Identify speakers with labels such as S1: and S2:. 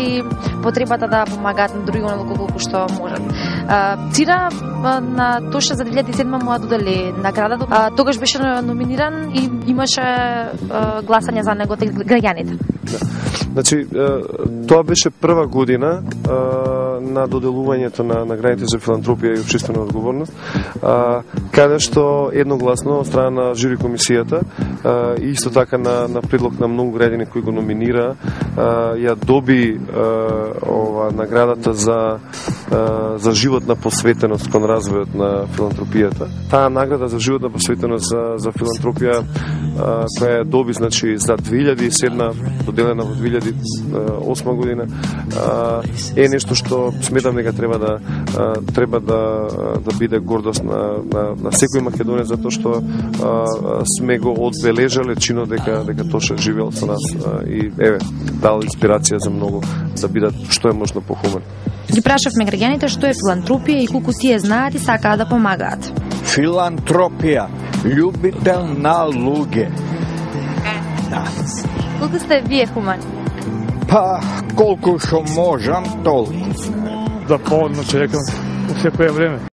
S1: и потребата да помагаат на други онолку колку што можат. Цира на Тоша за 2007 му додели наградата. Тогаш беше номиниран и имаше гласање за него од граѓаните.
S2: Значи, тоа беше прва година на доделувањето на наградите за филантропија и општествена одговорност, каде што едногласно од страна на жури комисијата и исто така на предлог на многу граѓани кои го номинира, ја доби наградата за животна посветеност кон развојот на филантропијата. Таа награда за животна посветеност за филантропија која ја доби, значи, за 2007, доделена во 2008 година, е нешто што сметам дека треба да биде гордост на секој македонец, затоа што сме го одбележале чинот дека Тоша живеел со нас и дал инспирација за многу да бидат што е можно похумани.
S1: Ги прашавме граѓаните што е филантропија и колку тие знаат и сакаат да помагаат.
S3: Филантропија, љубител на луѓе. Да.
S1: Колку сте вие хумани?
S3: Па, колку што можам, толку.
S4: Да помогнам човекам во секое време.